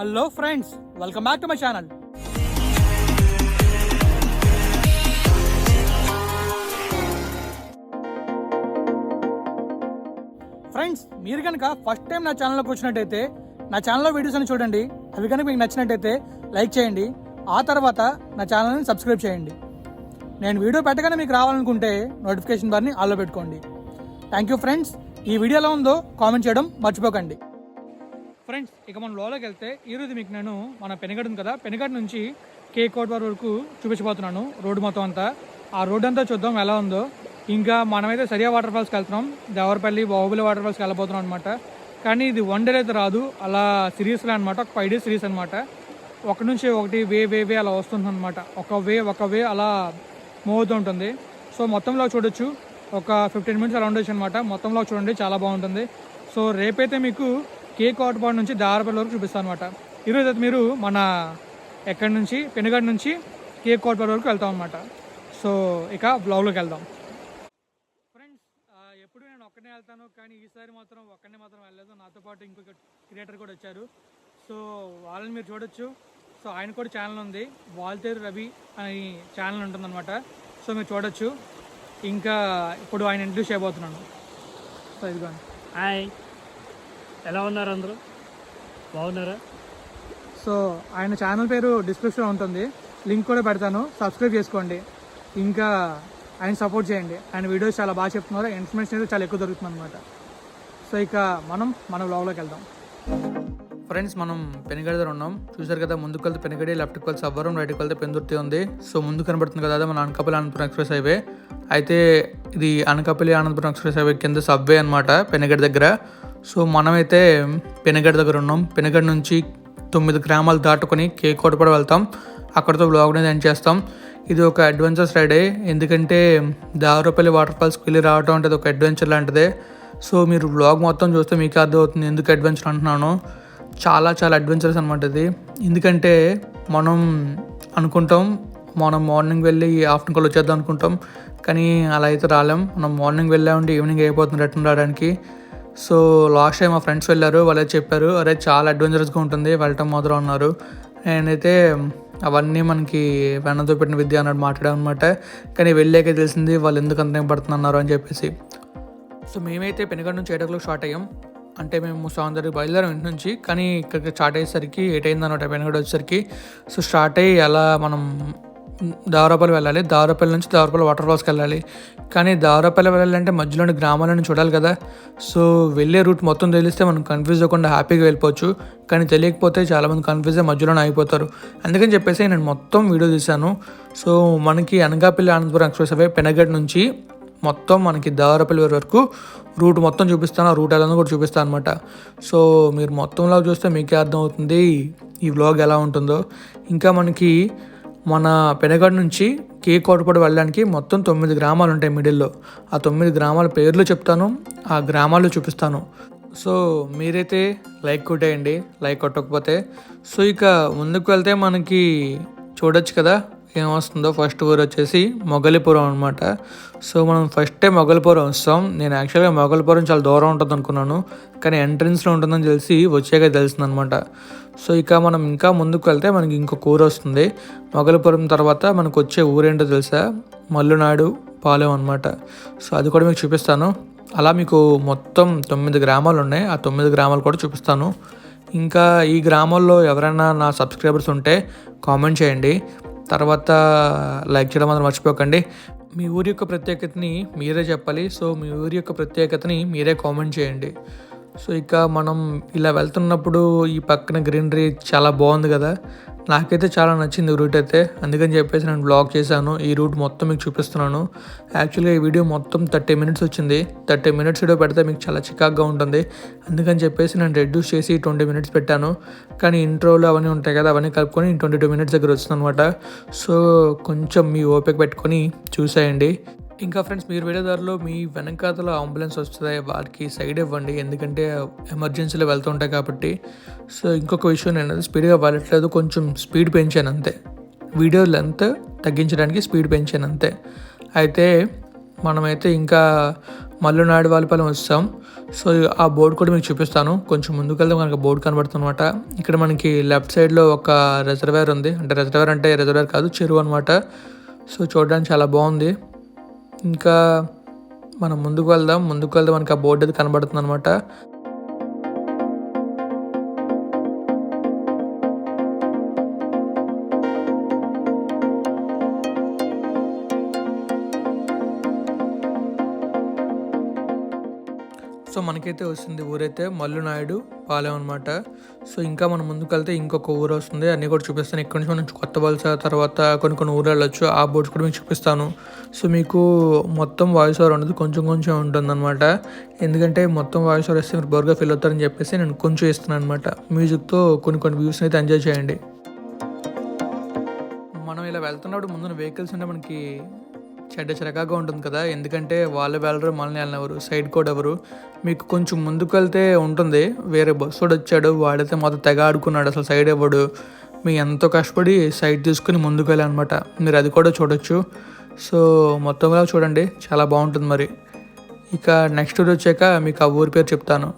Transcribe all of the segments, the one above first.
Hello friends, welcome back to my channel. Friends, మీరు కనుక first time నా ఛానల్లోకి వచ్చినట్టయితే నా ఛానల్లో వీడియోస్ అని చూడండి. అవి కనుక మీకు నచ్చినట్టయితే లైక్ చేయండి. ఆ తర్వాత నా ఛానల్ని సబ్స్క్రైబ్ చేయండి. నేను వీడియో పెట్టగానే మీకు రావాలనుకుంటే నోటిఫికేషన్ బార్ని ఆన్లో పెట్టుకోండి. Thank you friends. ఈ వీడియో ఎలా ఉందో కామెంట్ చేయడం మర్చిపోకండి. ఫ్రెండ్స్, ఇక మనం లోలోకి వెళ్తే ఈరోజు మీకు నేను మన పెనుగడ ఉంది కదా, పెనుగడ నుంచి కేక్ కోట్ వరకు చూపించబోతున్నాను. రోడ్డు మొత్తం అంతా, ఆ రోడ్డు అంతా చూద్దాం ఎలా ఉందో. ఇంకా మనమైతే సరియా వాటర్ ఫాల్స్కి వెళ్తున్నాం. దేవరపల్లి, బాహుబలి వాటర్ ఫాల్స్కి వెళ్ళబోతున్నాం అనమాట. కానీ ఇది వన్ డే అయితే రాదు, అలా సిరీస్లో అనమాట. ఒక 5 days సిరీస్ అనమాట. ఒకటి నుంచి ఒకటి వే అలా వస్తుంది అనమాట. ఒక వే అలా మూవ్ అవుతూ ఉంటుంది. సో మొత్తంలో చూడొచ్చు, ఒక 15 minutes అలా ఉండొచ్చు అనమాట. మొత్తంలో చూడండి, చాలా బాగుంటుంది. సో రేపైతే మీకు కేక్ కోటపాడు నుంచి దారపల్లి వరకు చూపిస్తాను అనమాట. ఈరోజు అయితే మీరు మన ఎక్కడి నుంచి పెనుగడ నుంచి కేక్ కోటపాడు వరకు వెళ్తాం అనమాట. సో ఇక బ్లాగ్లోకి వెళ్దాం. ఫ్రెండ్స్, ఎప్పుడు నేను ఒక్కనే వెళ్తాను, కానీ ఈసారి మాత్రం ఒక్కనే వెళ్ళలేదు. నాతో పాటు ఇంకొక క్రియేటర్ కూడా వచ్చారు. సో వాళ్ళని మీరు చూడొచ్చు. సో ఆయన కూడా ఛానల్ ఉంది, వాల్తేరు రవి అని ఛానల్ ఉంటుందన్నమాట. సో మీరు చూడొచ్చు. ఇంకా ఇప్పుడు ఆయన ఇంట్రడ్యూస్ చేయబోతున్నాను. సో ఇదిగోండి. హాయ్, ఎలా ఉన్నారు అందరూ? బాగున్నారా? సో ఆయన ఛానల్ పేరు డిస్క్రిప్షన్లో ఉంటుంది, లింక్ కూడా పెడతాను. సబ్స్క్రైబ్ చేసుకోండి. ఇంకా ఆయన సపోర్ట్ చేయండి. ఆయన వీడియోస్ చాలా బాగా చెప్తున్నారు, ఇన్ఫర్మేషన్ అయితే చాలా ఎక్కువ దొరుకుతుంది అనమాట. సో ఇక మన వ్లాగ్లోకి వెళ్దాం. ఫ్రెండ్స్, మనం పెనుగడ దగ్గర ఉన్నాం. చూసారు కదా, ముందుకు వెళ్తే పెనుగడి, లెఫ్ట్కి వెళ్తే సవ్వరం, రైట్కి వెళ్తే పెందుర్తి ఉంది. సో ముందు కనబడుతుంది కదా, అదే మన అనకాపల్లి అనంతపురం ఎక్స్ప్రెస్ హైవే. అయితే ఇది అనకాపల్లి అనంతపురం ఎక్స్ప్రెస్ హైవే కింద సబ్వే అనమాట, పెనుగడ దగ్గర. సో మనమైతే పెనుగడ దగ్గర ఉన్నాం. పెనుగడ నుంచి 9 గ్రామాలు దాటుకొని కేక్ కోటపాడు వెళ్తాం. అక్కడితో బ్లాగ్ని ఎండ్ చేస్తాం. ఇది ఒక అడ్వెంచర్స్ రైడే, ఎందుకంటే దారపల్లి వాటర్ ఫాల్స్కి వెళ్ళి రావడం అంటే ఒక అడ్వెంచర్ లాంటిదే. సో మీరు బ్లాగ్ మొత్తం చూస్తే మీకు అర్థమవుతుంది ఎందుకు అడ్వెంచర్ అంటున్నాను. చాలా అడ్వెంచర్స్ అనమాట ఇది. ఎందుకంటే మనం అనుకుంటాం మనం మార్నింగ్ వెళ్ళి ఆఫ్టర్నూన్ కల్లా వచ్చేద్దాం అనుకుంటాం, కానీ అలా అయితే రాలేం. మనం మార్నింగ్ వెళ్ళామంటే ఈవినింగ్ అయిపోతుంది రిటర్న్ రావడానికి. సో లాస్ట్ టైం మా ఫ్రెండ్స్ వెళ్ళారు, వాళ్ళే చెప్పారు అరే చాలా అడ్వెంచరస్గా ఉంటుంది, వెళ్ళటం మాత్రం అన్నారు. నేనైతే అవన్నీ మనకి వెన్నతో పెట్టిన విద్య అన్నట్టు మాట్లాడాను అనమాట. కానీ వెళ్ళాకే తెలిసింది వాళ్ళు ఎందుకు అంత పడుతున్నారు అని చెప్పేసి. సో మేమైతే పెనుగడ నుంచి 8 o'clock స్టార్ట్ అయ్యాం. అంటే మేము సౌందర్య బయలుదేరాం ఇంటి నుంచి, కానీ ఇక్కడికి స్టార్ట్ అయ్యేసరికి 8 అయింది అనమాట పెనుగడ వచ్చేసరికి. సో స్టార్ట్ అయ్యి అలా మనం దారపల్లి వెళ్ళాలి. దారపల్లి నుంచి దారపల్లి వాటర్ ఫాల్స్కి వెళ్ళాలి. కానీ దారపల్లి వెళ్ళాలంటే మధ్యలోని గ్రామాలను చూడాలి కదా. సో వెళ్ళే రూట్ మొత్తం తెలిస్తే మనం కన్ఫ్యూజ్ అవ్వకుండా హ్యాపీగా వెళ్ళిపోవచ్చు. కానీ తెలియకపోతే చాలామంది కన్ఫ్యూజ్ అయ్యి మధ్యలోనే అయిపోతారు. అందుకని చెప్పేసి నేను మొత్తం వీడియో తీశాను. సో మనకి అనకాపల్లి అనంతపురం ఎక్స్ప్రెస్ హైవే పెనుగడ నుంచి మొత్తం మనకి దారపల్లి వరకు రూట్ మొత్తం చూపిస్తాను. ఆ రూట్ ఎలా కూడా చూపిస్తాను అనమాట. సో మీరు మొత్తంలో చూస్తే మీకే అర్థమవుతుంది ఈ వ్లాగ్ ఎలా ఉంటుందో. ఇంకా మనకి మన పెనుగడ నుంచి కేక్ కోటపాడు వెళ్ళడానికి మొత్తం 9 గ్రామాలు ఉంటాయి మిడిల్లో. ఆ 9 గ్రామాల పేర్లు చెప్తాను, ఆ గ్రామాలు చూపిస్తాను. సో మీరైతే లైక్ కొట్టేయండి, లైక్ కొట్టకపోతే. సో ఇక ముందుకు వెళ్తే మనకి చూడొచ్చు కదా ఏమొస్తుందో. ఫస్ట్ ఊరు వచ్చేసి మొగలిపురం అనమాట. సో మనం ఫస్టే మొగలిపురం వస్తాం. నేను యాక్చువల్గా మొగలిపురం చాలా దూరం ఉంటుంది అనుకున్నాను, కానీ ఎంట్రన్స్లో ఉంటుందని తెలిసి వచ్చాక తెలిసింది అనమాట. సో ఇక మనం ఇంకా ముందుకు వెళ్తే మనకి ఇంకొక ఊరు వస్తుంది. మొగలిపురం తర్వాత మనకు వచ్చే ఊరేంటో తెలుసా? మల్లునాడు పాలెం అనమాట. సో అది కూడా మీకు చూపిస్తాను. అలా మీకు మొత్తం 9 గ్రామాలు ఉన్నాయి, ఆ 9 గ్రామాలు కూడా చూపిస్తాను. ఇంకా ఈ గ్రామాల్లో ఎవరైనా నా సబ్స్క్రైబర్స్ ఉంటే కామెంట్ చేయండి, తర్వాత లైక్ చేయడం మాత్రం మర్చిపోకండి. మీ ఊరి యొక్క ప్రత్యేకతని మీరే చెప్పాలి. సో మీ ఊరి యొక్క ప్రత్యేకతని మీరే కామెంట్ చేయండి. సో ఇక మనం ఇలా వెళ్తున్నప్పుడు ఈ పక్కన గ్రీనరీ చాలా బాగుంది కదా, నాకైతే చాలా నచ్చింది రూట్ అయితే. అందుకని చెప్పేసి నేను బ్లాగ్ చేశాను. ఈ రూట్ మొత్తం మీకు చూపిస్తున్నాను. యాక్చువల్గా ఈ వీడియో మొత్తం 30 minutes వచ్చింది. 30 minutes వీడియో పెడితే మీకు చాలా చికాక్గా ఉంటుంది. అందుకని చెప్పేసి నేను రెడ్యూస్ చేసి 20 minutes పెట్టాను. కానీ ఇంట్రోలు అవన్నీ ఉంటాయి కదా, అవన్నీ కలుపుకొని 22 minutes దగ్గర వచ్చింది అనమాట. సో కొంచెం మీ ఓపిక పెట్టుకొని చూసేయండి. ఇంకా ఫ్రెండ్స్, మీరు వెళ్ళేదారిలో మీ వెనకాతల అంబులెన్స్ వస్తుంది, వారికి సైడ్ ఇవ్వండి, ఎందుకంటే ఎమర్జెన్సీలో వెళ్తుంటాయి కాబట్టి. సో ఇంకొక విషయం, నేను స్పీడ్గా వెళ్ళట్లేదు, కొంచెం స్పీడ్ పెంచాను అంతే. వీడియో లెంత్ తగ్గించడానికి స్పీడ్ పెంచాను అంతే. అయితే మనమైతే ఇంకా మల్లునాయుడు వాలిపాలెం వస్తాం. సో ఆ బోర్డు కూడా మీకు చూపిస్తాను. కొంచెం ముందుకెళ్తే మనకి బోర్డు కనబడుతుంది అనమాట. ఇక్కడ మనకి లెఫ్ట్ సైడ్లో ఒక రిజర్వేర్ ఉంది. అంటే రిజర్వేర్ కాదు, చెరువు అనమాట. సో చూడడానికి చాలా బాగుంది. ఇంకా మనం ముందుకు వెళ్తే మనకి ఆ బోర్డు అది కనబడుతుంది అనమాట. సో మనకైతే వస్తుంది ఊరైతే మల్లునాయుడు పాలెం అనమాట. సో ఇంకా మనం ముందుకు వెళ్తే ఇంకొక ఊరు వస్తుంది, అన్నీ కూడా చూపిస్తాను. ఇక్కడ నుంచి మనం కొత్త వలస, తర్వాత కొన్ని ఊరు వెళ్ళొచ్చు. ఆ బోర్డ్స్ కూడా మీకు చూపిస్తాను. సో మీకు మొత్తం వాయిస్ ఓవర్ ఉండదు, కొంచెం ఉంటుంది అనమాట. ఎందుకంటే మొత్తం వాయిస్ ఓవర్ వస్తే మీరు బోర్గా ఫీల్ అవుతారని చెప్పేసి నేను కొంచెం ఇస్తున్నాను అనమాట. మ్యూజిక్తో కొన్ని వ్యూస్ని అయితే ఎంజాయ్ చేయండి. మనం ఇలా వెళ్తున్నప్పుడు ముందున వెహికల్స్ ఉంటే మనకి చిరకాగా ఉంటుంది కదా, ఎందుకంటే వాళ్ళు వెళ్ళరు, మనల్ని వెళ్ళినెవరు, సైడ్ కూడా ఎవరు. మీకు కొంచెం ముందుకు వెళ్తే ఉంటుంది, వేరే బస్సు కూడా వచ్చాడు, వాడైతే మొత్తం తెగ ఆడుకున్నాడు, అసలు సైడ్ ఇవ్వడు. మీకు ఎంతో కష్టపడి సైడ్ తీసుకుని ముందుకు వెళ్ళాలన్నమాట. మీరు అది కూడా చూడొచ్చు. సో మొత్తంగా చూడండి, చాలా బాగుంటుంది. మరి ఇక నెక్స్ట్ ఊరు వచ్చాక మీకు ఆ ఊరి పేరు చెప్తాను.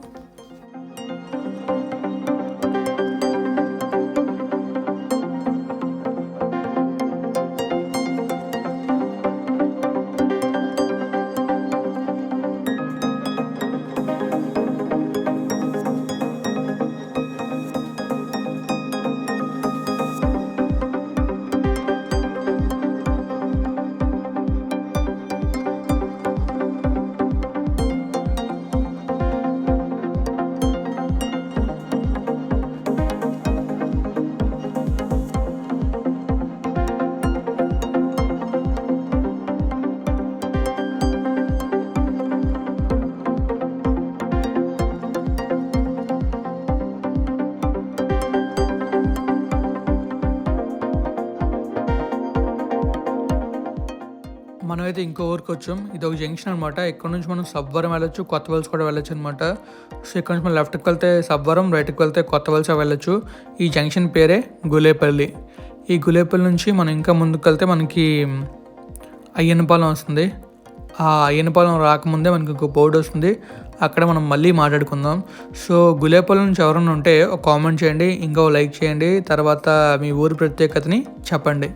మనమైతే ఇంకో ఊరికి వచ్చాం. ఇది ఒక జంక్షన్ అనమాట. ఇక్కడ నుంచి మనం సబ్వరం వెళ్ళొచ్చు, కొత్త వలస కూడా వెళ్ళొచ్చు అనమాట. సో ఇక్కడ నుంచి మనం లెఫ్ట్కి వెళ్తే సబ్వరం, రైట్కి వెళ్తే కొత్త వలస వెళ్ళొచ్చు. ఈ జంక్షన్ పేరే గులేపల్లి. ఈ గులేపల్లి నుంచి మనం ఇంకా ముందుకు వెళ్తే మనకి అయ్యన్నపాలెం వస్తుంది. ఆ అయ్యన్నపాలెం రాకముందే మనకి ఇంకో బోర్డు వస్తుంది, అక్కడ మనం మళ్ళీ మాట్లాడుకుందాం. సో గులేపల్లి నుంచి ఎవరైనా ఉంటే ఒక కామెంట్ చేయండి, ఇంకా లైక్ చేయండి, తర్వాత మీ ఊరి ప్రత్యేకతని చెప్పండి.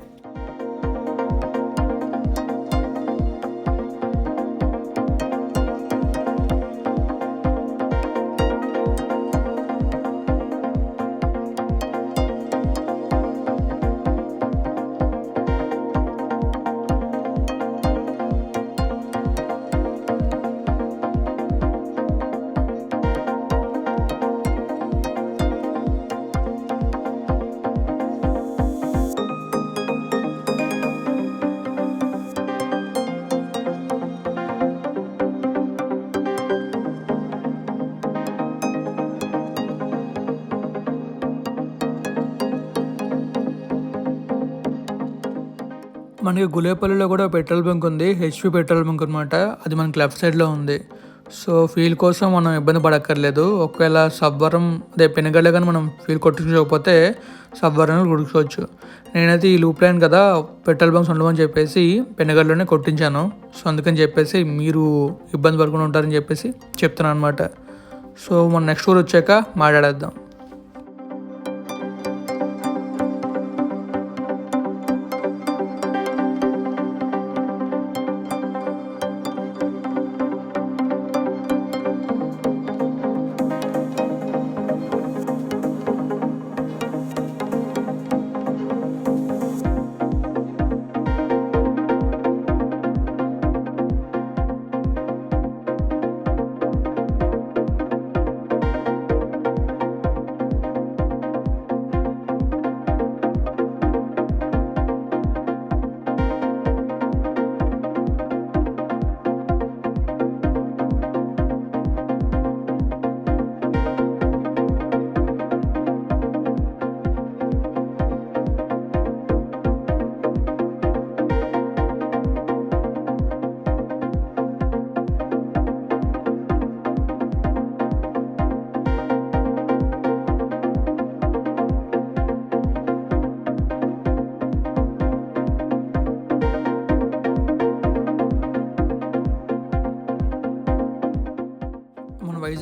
మనకి గులేపల్లిలో కూడా పెట్రోల్ బంక్ ఉంది, హెచ్పి పెట్రోల్ బంక్ అనమాట. అది మనకి లెఫ్ట్ సైడ్లో ఉంది. సో ఫీల్ కోసం మనం ఇబ్బంది పడక్కర్లేదు. ఒకవేళ సబ్వరం అదే పెనుగళ్ళ కానీ మనం ఫీల్ కొట్టించుకోకపోతే సబ్వరంలో కొట్టుకోవచ్చు. నేనైతే ఈ లూప్ లైన్ కదా పెట్రోల్ బంక్స్ ఉండమని చెప్పేసి పెనుగళ్ళలోనే కొట్టించాను. సో అందుకని చెప్పేసి మీరు ఇబ్బంది పడకుండా ఉంటారని చెప్పేసి చెప్తున్నాను అనమాట. సో మన నెక్స్ట్ ఊరు వచ్చాక మాట్లాడేద్దాం.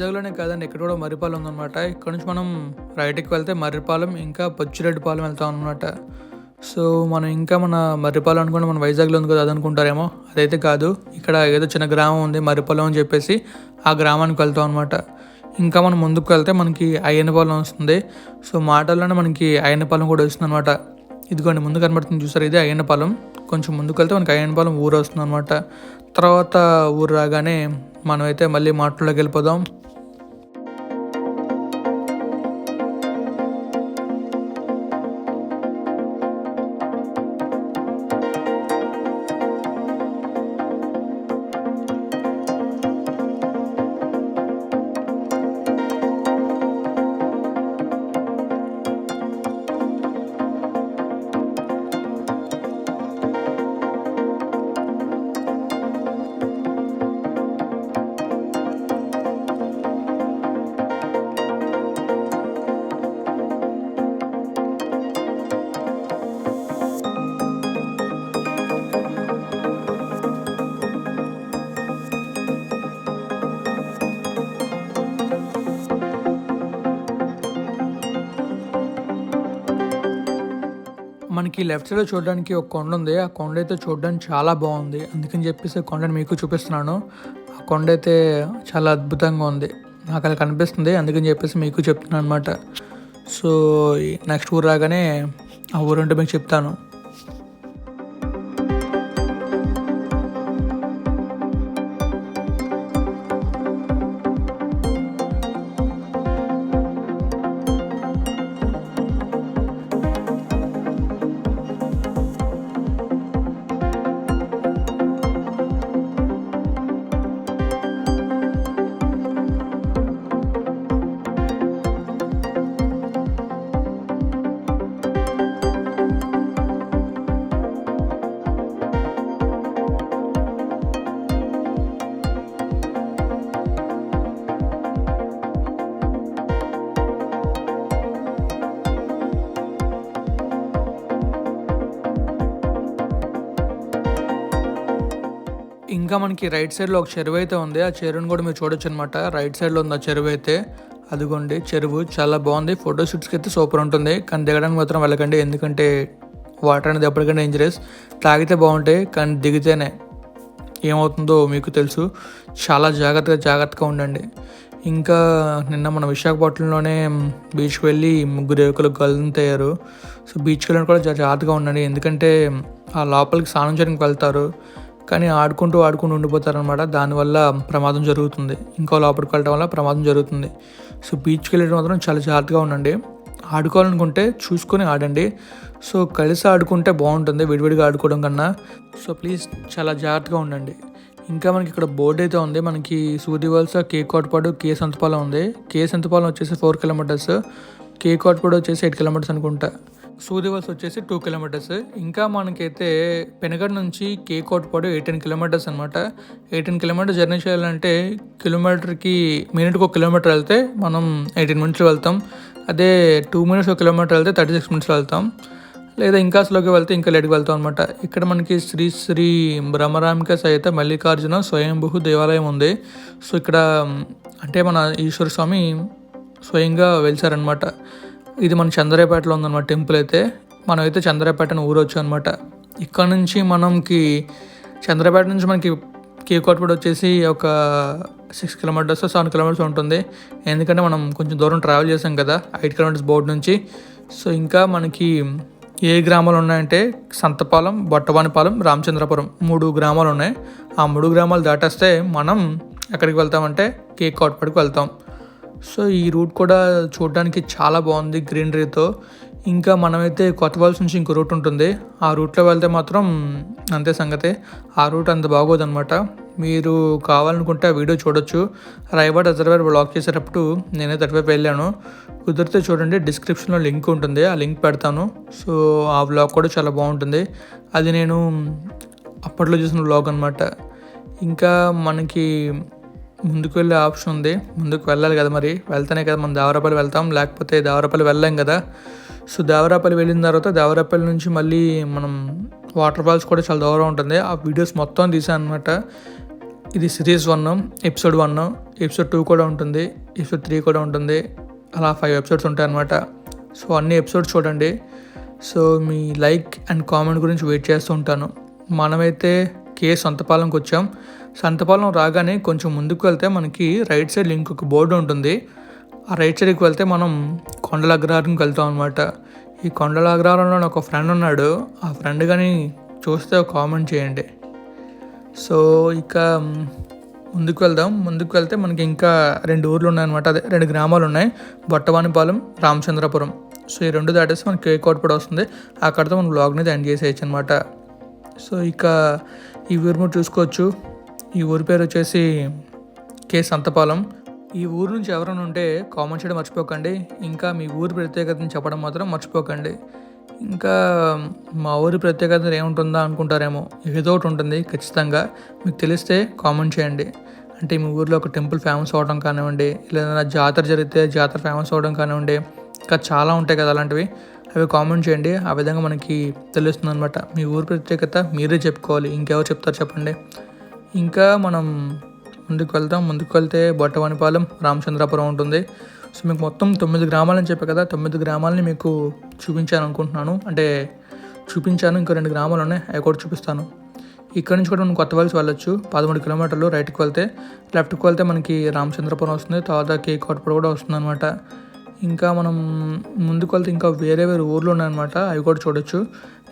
వైజాగ్లోనే కాదండి, ఇక్కడ కూడా మర్రిపాలెం ఉందన్నమాట. ఇక్కడ నుంచి మనం రైట్కి వెళ్తే మర్రిపాలెం ఇంకా పచ్చిరెడ్డిపాలెం వెళ్తాం అనమాట. సో మనం ఇంకా మన మర్రిపాలెం అనుకుంటే మన వైజాగ్లో ఉంది కదా అది అనుకుంటారేమో, అదైతే కాదు. ఇక్కడ ఏదో చిన్న గ్రామం ఉంది మర్రిపాలెం అని చెప్పేసి ఆ గ్రామానికి వెళ్తాం అనమాట. ఇంకా మనం ముందుకు వెళ్తే మనకి అయ్యన్నపాలెం వస్తుంది. సో మాటల్లోనే మనకి అయ్యన్నపాలెం కూడా వస్తుంది అనమాట. ఇదిగోండి ముందు కనబడుతుంది చూసారు, ఇది అయ్యన్నపాలెం. కొంచెం ముందుకు వెళ్తే మనకి అయ్యన్నపాలెం ఊరు వస్తుంది అనమాట. తర్వాత ఊరు రాగానే మనమైతే మళ్ళీ మాటల్లోకి వెళ్ళిపోదాం. మనకి లెఫ్ట్ సైడ్లో చూడడానికి ఒక కొండ ఉంది. ఆ కొండ అయితే చూడడానికి చాలా బాగుంది. అందుకని చెప్పేసి ఆ కొండని మీకు చూపిస్తున్నాను. ఆ కొండ అయితే చాలా అద్భుతంగా ఉంది, నాకు అలా కనిపిస్తుంది. అందుకని చెప్పేసి మీకు చెప్తున్నాను అనమాట. సో నెక్స్ట్ ఊరు రాగానే ఆ ఊరు అంటే మీకు చెప్తాను. ఇంకా మనకి రైట్ సైడ్లో ఒక చెరువు అయితే ఉంది. ఆ చెరువుని కూడా మీరు చూడొచ్చు అనమాట. రైట్ సైడ్లో ఉంది ఆ చెరువు అయితే. అదిగోండి చెరువు చాలా బాగుంది. ఫోటోషూట్స్కి అయితే సూపర్ ఉంటుంది. కానీ దిగడానికి మాత్రం వెళ్ళకండి, ఎందుకంటే వాటర్ అనేది ఎప్పటికైనా డేంజరస్. తాగితే బాగుంటాయి కానీ దిగితేనే ఏమవుతుందో మీకు తెలుసు. చాలా జాగ్రత్తగా ఉండండి. ఇంకా నిన్న మన విశాఖపట్నంలోనే బీచ్కి వెళ్ళి 3 యువకులు గల్లంతయ్యారు. సో బీచ్కి వెళ్ళిన కూడా జాగ్రత్తగా ఉండండి, ఎందుకంటే ఆ లోపలికి స్నానం చేయడానికి వెళ్తారు కానీ ఆడుకుంటూ ఉండిపోతారనమాట. దానివల్ల ప్రమాదం జరుగుతుంది, ఇంకో లోపలికి వెళ్ళడం వల్ల ప్రమాదం జరుగుతుంది. సో బీచ్కి వెళ్ళడం మాత్రం చాలా జాగ్రత్తగా ఉండండి. ఆడుకోవాలనుకుంటే చూసుకొని ఆడండి. సో కలిసి ఆడుకుంటే బాగుంటుంది విడివిడిగా ఆడుకోవడం కన్నా. సో ప్లీజ్ చాలా జాగ్రత్తగా ఉండండి. ఇంకా మనకి ఇక్కడ బోర్డు అయితే ఉంది. మనకి సూదివలస, కే కోటపాడు, కే సంతపాలెం ఉంది. కే సంతపాలెం వచ్చేసి 4 కిలోమీటర్స్, కే కోటపాడు వచ్చేసి 8 కిలోమీటర్స్ అనుకుంటా, సూదివలస వచ్చేసి 2 కిలోమీటర్స్. ఇంకా మనకైతే పెనగడ్ నుంచి కే కోటపాడు 18 కిలోమీటర్స్ అనమాట. 18 కిలోమీటర్స్ జర్నీ చేయాలంటే కిలోమీటర్కి మినిట్కి 1 కిలోమీటర్ వెళ్తే మనం 18 మినిట్స్లో వెళ్తాం. అదే 2 మినిట్స్ 1 కిలోమీటర్ వెళ్తే 36 మినిట్స్లో వెళ్తాం. లేదా ఇంకా స్లోగా వెళ్తే ఇంకా లేట్గా వెళ్తాం అనమాట. ఇక్కడ మనకి శ్రీ శ్రీ బ్రహ్మరామిక సహిత మల్లికార్జున స్వయంభూ దేవాలయం ఉంది. సో ఇక్కడ అంటే మన ఈశ్వర స్వామి స్వయంగా వెలిసారనమాట. ఇది మన చంద్రాయపేటలో ఉందన్నమాట టెంపుల్ అయితే. మనం అయితే చంద్రాయపేట అని ఊరు వచ్చాం అనమాట. ఇక్కడ నుంచి చంద్రాయపేట నుంచి మనకి కే కోటపాడు వచ్చేసి ఒక 6 కిలోమీటర్స్ 7 కిలోమీటర్స్ ఉంటుంది. ఎందుకంటే మనం కొంచెం దూరం ట్రావెల్ చేసాం కదా 8 కిలోమీటర్స్ బోర్డు నుంచి. సో ఇంకా మనకి ఏ గ్రామాలు ఉన్నాయంటే సంతపాలెం, బొట్టవానిపాలెం, రామచంద్రపురం 3 గ్రామాలు ఉన్నాయి. ఆ 3 గ్రామాలు దాటేస్తే మనం ఎక్కడికి వెళ్తామంటే కే కోటపాడుకి వెళ్తాం. సో ఈ రూట్ కూడా చూడడానికి చాలా బాగుంది గ్రీనరీతో. ఇంకా మనమైతే కొత్తవలస నుంచి ఇంకో రూట్ ఉంటుంది, ఆ రూట్లో వెళ్తే మాత్రం అంతే సంగతే. ఆ రూట్ అంత బాగోదన్నమాట. మీరు కావాలనుకుంటే ఆ వీడియో చూడొచ్చు. రాయవాడ రిజర్వేర్ బ్లాక్ చేసేటప్పుడు నేనైతే అటువైపు వెళ్ళాను. కుదిరితే చూడండి, డిస్క్రిప్షన్లో లింక్ ఉంటుంది, ఆ లింక్ పెడతాను. సో ఆ వ్లాగ్ కూడా చాలా బాగుంటుంది. అది నేను అప్పట్లో చూసిన వ్లాగ్ అనమాట. ఇంకా మనకి ముందుకు వెళ్ళే ఆప్షన్ ఉంది, ముందుకు వెళ్ళాలి కదా, మరి వెళ్తేనే కదా మనం దేవరాపల్లి వెళ్తాం, లేకపోతే దేవరాపల్లి వెళ్ళాం కదా. సో దేవరాపల్లి వెళ్ళిన తర్వాత దేవరాపల్లి నుంచి మళ్ళీ మనం వాటర్ ఫాల్స్ కూడా చాలా దూరం ఉంటుంది. ఆ వీడియోస్ మొత్తం తీసాను అనమాట. ఇది సిరీస్ 1, ఎపిసోడ్ 1, ఎపిసోడ్ 2 కూడా ఉంటుంది, ఎపిసోడ్ 3 కూడా ఉంటుంది. అలా 5 ఎపిసోడ్స్ ఉంటాయి అన్నమాట. సో అన్ని ఎపిసోడ్స్ చూడండి. So me like and comment గురించి వెయిట్ చేస్తూ ఉంటాను. మనమైతే సంతపాలెంకి వచ్చాం. సంతపాలెం రాగానే కొంచెం ముందుకు వెళ్తే మనకి రైట్ సైడ్ ఇంకొక బోర్డు ఉంటుంది. ఆ రైట్ సైడ్కి వెళ్తే మనం కొండల అగ్రహారంకి వెళ్తాం అనమాట. ఈ కొండల అగ్రహారంలో నాకు ఒక ఫ్రెండ్ ఉన్నాడు. ఆ ఫ్రెండ్ కానీ చూస్తే ఒక కామెంట్ చేయండి. సో ఇక ముందుకు వెళ్దాం. ముందుకు వెళ్తే మనకి ఇంకా 2 ఊర్లు ఉన్నాయన్నమాట. అదే 2 గ్రామాలు ఉన్నాయి, బొట్టవానిపాలెం, రామచంద్రపురం. సో ఈ 2 దాటేస్తే మనకి కేకోటపడి వస్తుంది. అక్కడితో మనం వ్లాగ్ని ఎండ్ చేసేయచ్చు అనమాట. సో ఇక ఈ ఊరు మీరు చూసుకోవచ్చు. ఈ ఊరి పేరు వచ్చేసి సంతపాలెం. ఈ ఊరు నుంచి ఎవరైనా ఉంటే కామెంట్ చేయడం మర్చిపోకండి. ఇంకా మీ ఊరి ప్రత్యేకతను చెప్పడం మాత్రం మర్చిపోకండి. ఇంకా మా ఊరి ప్రత్యేకత ఏముంటుందా అనుకుంటారేమో, ఏదో ఒకటి ఉంటుంది ఖచ్చితంగా. మీకు తెలిస్తే కామెంట్ చేయండి. అంటే మీ ఊరిలో ఒక టెంపుల్ ఫేమస్ అవ్వడం కానివ్వండి, లేదా జాతర జరిగితే జాతర ఫేమస్ అవ్వడం కానివ్వండి, ఇంకా చాలా ఉంటాయి కదా అలాంటివి. అవి కామెంట్ చేయండి. ఆ విధంగా మనకి తెలుస్తుంది అనమాట. మీ ఊరి ప్రత్యేకత మీరే చెప్పుకోవాలి, ఇంకెవరు చెప్తారు చెప్పండి. ఇంకా మనం ముందుకు వెళ్తాం. ముందుకు వెళ్తే బొట్టవానిపాలెం, రామచంద్రాపురం ఉంటుంది. సో మీకు మొత్తం 9 గ్రామాలని చెప్పే కదా, 9 గ్రామాలని మీకు చూపించాను అనుకుంటున్నాను. అంటే చూపించాను, ఇంకా 2 గ్రామాలు ఉన్నాయి, అవి కూడా చూపిస్తాను. ఇక్కడ నుంచి కూడా మనం కొత్తవలసి వెళ్ళొచ్చు. 13 కిలోమీటర్లు. రైట్కి వెళ్తే, లెఫ్ట్కి వెళ్తే మనకి రామచంద్రపురం వస్తుంది, తర్వాత కేకోటపడి కూడా వస్తుంది అనమాట. ఇంకా మనం ముందుకు వెళ్తే ఇంకా వేరే ఊర్లు ఉన్నాయన్నమాట, అవి కూడా చూడొచ్చు.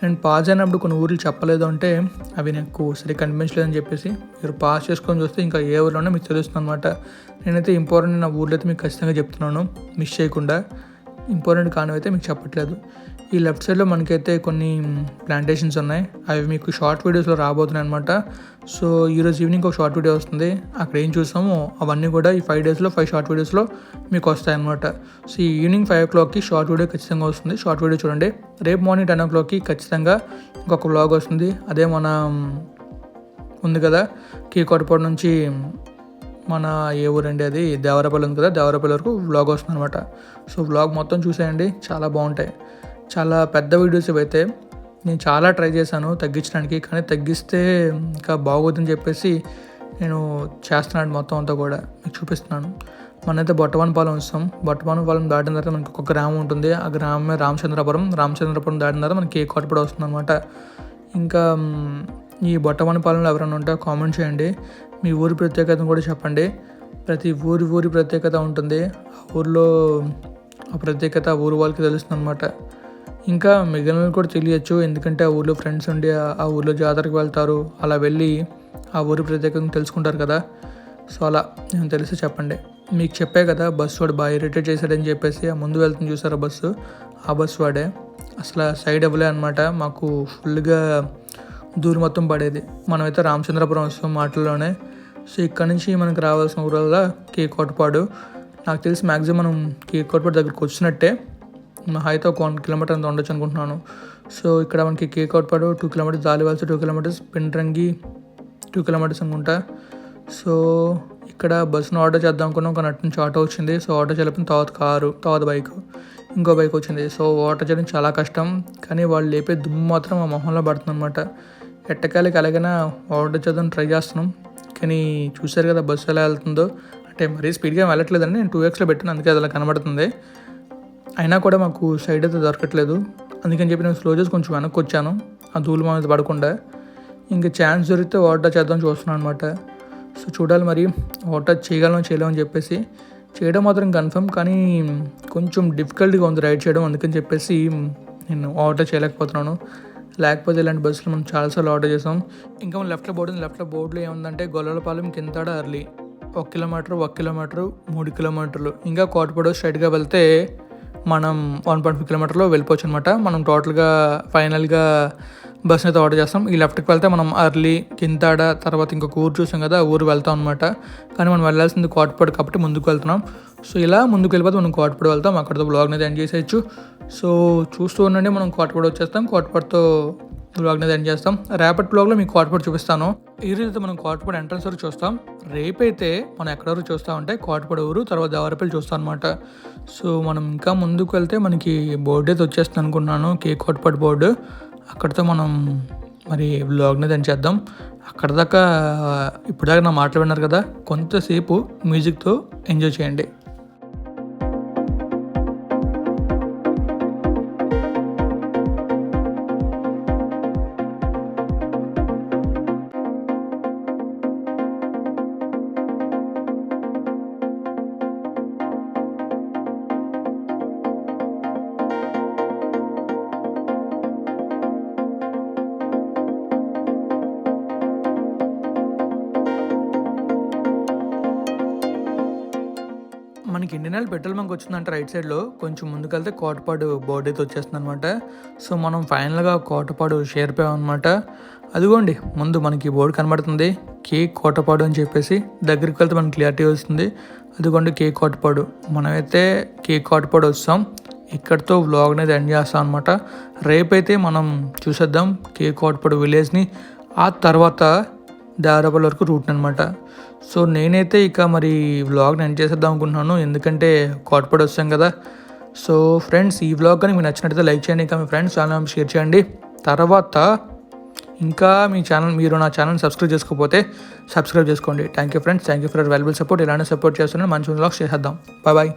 నేను పాస్ అయినప్పుడు కొన్ని ఊర్లు చెప్పలేదు, అంటే అవి నాకు సరిగ్గా కనిపించలేదని చెప్పేసి మీరు పాస్ చేసుకొని చూస్తే ఇంకా ఏ ఊర్లోనే మీకు తెలుస్తుంది అనమాట. నేనైతే ఇంపార్టెంట్ నా ఊర్లో అయితే మీకు ఖచ్చితంగా చెప్తున్నాను, మిస్ చేయకుండా. ఇంపార్టెంట్ కానివైతే మీకు చెప్పట్లేదు. ఈ లెఫ్ట్ సైడ్లో మనకైతే కొన్ని ప్లాంటేషన్స్ ఉన్నాయి, అవి మీకు షార్ట్ వీడియోస్లో రాబోతున్నాయి అనమాట. సో ఈరోజు ఈవినింగ్ ఒక షార్ట్ వీడియో వస్తుంది. అక్కడ ఏం చూసామో అవన్నీ కూడా ఈ 5 డేస్లో 5 షార్ట్ వీడియోస్లో మీకు వస్తాయి అనమాట. సో ఈ ఈవినింగ్ 5 o'clockకి షార్ట్ వీడియో ఖచ్చితంగా వస్తుంది. షార్ట్ వీడియో చూడండి. రేపు మార్నింగ్ 10 o'clockకి ఖచ్చితంగా ఇంకొక వ్లాగ్ వస్తుంది. అదే మన ఉంది కదా కేకోటపాడు నుంచి మన ఏ ఊరండి అది, దేవరపల్లి ఉంది కదా, దేవరపల్లి వరకు వ్లాగ్ వస్తుంది అనమాట. సో వ్లాగ్ మొత్తం చూసేయండి, చాలా బాగుంటాయి. చాలా పెద్ద వీడియోస్ ఇవైతే. నేను చాలా ట్రై చేశాను తగ్గించడానికి, కానీ తగ్గిస్తే ఇంకా బాగోదని చెప్పేసి నేను చేస్తున్నాను మొత్తం అంతా కూడా మీకు చూపిస్తున్నాను. మనైతే బొట్టవానిపాలెం వస్తాం. బొట్టవానిపాలెం దాటిన తర్వాత మనకి ఒక గ్రామం ఉంటుంది, ఆ గ్రామమే రామచంద్రపురం. రామచంద్రపురం దాటిన తర్వాత మనకి కేకోటపడి వస్తుంది అనమాట. ఇంకా ఈ బొట్టవానిపాలెంలో ఎవరైనా ఉంటే కామెంట్ చేయండి. మీ ఊరి ప్రత్యేకతను కూడా చెప్పండి. ప్రతి ఊరి ప్రత్యేకత ఉంటుంది. ఆ ఊరిలో ఆ ప్రత్యేకత ఊరు వాళ్ళకి తెలుస్తుంది అనమాట. ఇంకా మిగిలిన కూడా తెలియచ్చు, ఎందుకంటే ఆ ఊర్లో ఫ్రెండ్స్ ఉండి ఆ ఊర్లో జాతరకు వెళ్తారు, అలా వెళ్ళి ఆ ఊరి ప్రత్యేకతను తెలుసుకుంటారు కదా. సో అలా నేను తెలిసి చెప్పండి. మీకు చెప్పే కదా బస్సు వాడు బాగా ఇరిటేట్ చేశాడని చెప్పేసి, ఆ ముందు వెళ్తుంది చూసారా బస్సు, ఆ బస్సు వాడే. అసలు సైడ్ ఇవ్వలే అనమాట, మాకు ఫుల్గా దూరం మొత్తం పడేది. మనమైతే రామచంద్రపురం వస్తాం మాటల్లోనే. సో ఇక్కడ నుంచి మనకు రావాల్సిన ఊరల్లా కేకోటపాడు. నాకు తెలిసి మ్యాక్సిమం మనం కేకోటపాడు దగ్గరికి వచ్చినట్టే. అయితే ఒక 1 కిలోమీటర్ అంత ఉండొచ్చు అనుకుంటున్నాను. సో ఇక్కడ మనకి కేకోటపాడు 2 kilometers, దాలివలస 2 kilometers, పిండ్రంగి 2 kilometers అనుకుంటా. సో ఇక్కడ బస్సును ఆర్డర్ చేద్దాం అనుకున్నాం, కానీ అటు నుంచి ఆటో వచ్చింది. సో ఆటో చేయలేకపోయిన తర్వాత కారు, తర్వాత బైక్, ఇంకో బైక్ వచ్చింది. సో ఆటో చేయడం చాలా కష్టం, కానీ వాళ్ళు లేపే దుమ్ము మాత్రం ఆ మొహంలో పడుతుంది అనమాట. ఎట్టకాలకి అలాగైనా ఆర్డర్ చేద్దాం ట్రై చేస్తున్నాం, కానీ చూసారు కదా బస్సు ఎలా వెళ్తుందో. అంటే మరీ స్పీడ్గా వెళ్ళట్లేదండి, నేను 2xలో పెట్టాను, అందుకే అది అలా కనబడుతుంది. అయినా కూడా మాకు సైడ్ అయితే దొరకట్లేదు. అందుకని చెప్పి నేను స్లో చేసి కొంచెం వెనక్కి వచ్చాను, ఆ ధూళి మీద పడకుండా. ఇంకా ఛాన్స్ దొరికితే ఆర్డర్ చేద్దాం చూస్తున్నాను అనమాట. సో చూడాలి మరి ఆర్డర్ చేయలేమని చెప్పేసి. చేయడం మాత్రం కన్ఫర్మ్, కానీ కొంచెం డిఫికల్ట్గా ఉంది రైడ్ చేయడం, అందుకని చెప్పేసి నేను ఆర్డర్ చేయలేకపోతున్నాను. లేకపోతే ఇలాంటి బస్సులు మనం చాలాసార్లు ఆర్డర్ చేసాం. ఇంకా మనం లెఫ్ట్లో బోర్డు ఉంది. లెఫ్ట్లో బోర్డులో ఏముందంటే Gollalapalem, Kinthada, early 1 kilometer, 1 kilometer, 3 kilometers. ఇంకా కోటపాడు స్ట్రైట్గా వెళ్తే మనం 1.5 kilometers వెళ్ళిపోవచ్చు అనమాట. మనం టోటల్గా ఫైనల్గా బస్ని అయితే ఆర్డర్ చేస్తాం. ఈ లెఫ్ట్కి వెళ్తే మనం అర్లీ, కింతాడ, తర్వాత ఇంకొక ఊరు చూసాం కదా, ఆ ఊరు వెళ్తాం అనమాట. కానీ మనం వెళ్ళాల్సింది కోటపాడు కాబట్టి ముందుకు వెళ్తున్నాం. సో ఇలా ముందుకు వెళ్ళిపోతే మనం కోటపాడు వెళ్తాం, అక్కడితో బ్లాగ్ని అయితే ఎండ్ చేసేయచ్చు. సో చూస్తూ ఉండండి, మనం కోటపాడు వచ్చేస్తాం, కోటపాడుతో బ్లాగ్ని అయితే ఎండ్ చేస్తాం. రేపటి బ్లాగ్లో మీకు కోటపాడు చూపిస్తాను. ఈరోజు అయితే మనం కోటపాడు ఎంట్రన్స్ వరకు చూస్తాం. రేపైతే మనం ఎక్కడ వరకు చూస్తామంటే కోటపాడు ఊరు, తర్వాత దేవరపల్లి చూస్తాం అనమాట. సో మనం ఇంకా ముందుకు వెళ్తే మనకి బోర్డు అయితే వచ్చేస్తుంది అనుకున్నాను, కోటపాడు బోర్డు. అక్కడితో మనం మరి వ్లాగ్ని అయితే ఎండ్ చేద్దాం. అక్కడ దాకా ఇప్పుడు దాకా నా మాటలు విన్నారు కదా, కొంతసేపు మ్యూజిక్తో ఎంజాయ్ చేయండి. మనకి ఇండియన్ ఆయిల్ పెట్రోల్ బంక్ వచ్చిందంటే రైట్ సైడ్లో కొంచెం ముందుకెళ్తే కోటపాడు బోర్డు అయితే వచ్చేస్తుంది అనమాట. సో మనం ఫైనల్గా కోటపాడు చేరిపోయామన్నమాట. అదిగోండి ముందు మనకి బోర్డు కనబడుతుంది, కేక్ కోటపాడు అని చెప్పేసి. దగ్గరికి వెళ్తే మనకి క్లియారిటీ వస్తుంది. అదిగోండి కేక్ కోటపాడు. మనమైతే కేక్ కోటపాడు వస్తాం. ఇక్కడితో వ్లాగ్ అనేది ఎండ్ చేస్తాం అనమాట. రేపైతే మనం చూసేద్దాం కేక్ కోటపాడు విలేజ్ని, ఆ తర్వాత దారాపల్లి వరకు రూట్ అనమాట. సో నేనైతే ఇక మరి వ్లాగ్ని ఎండ్ చేసేద్దాం అనుకుంటున్నాను, ఎందుకంటే కోటపాడు వస్తాం కదా. సో ఫ్రెండ్స్, ఈ వ్లాగ్ కానీ మీకు నచ్చినట్టయితే లైక్ చేయండి, ఇంకా మీ ఫ్రెండ్స్ ఛానల్ షేర్ చేయండి. తర్వాత ఇంకా మీరు నా ఛానల్ సబ్స్క్రైబ్ చేసుకోకపోతే సబ్స్క్రైబ్ చేసుకోండి. Thank you friends, thank you for valuable support. ఇలానే సపోర్ట్ చేస్తున్నాను, మంచి వ్లాగ్స్ చేసేద్దాం. Bye bye.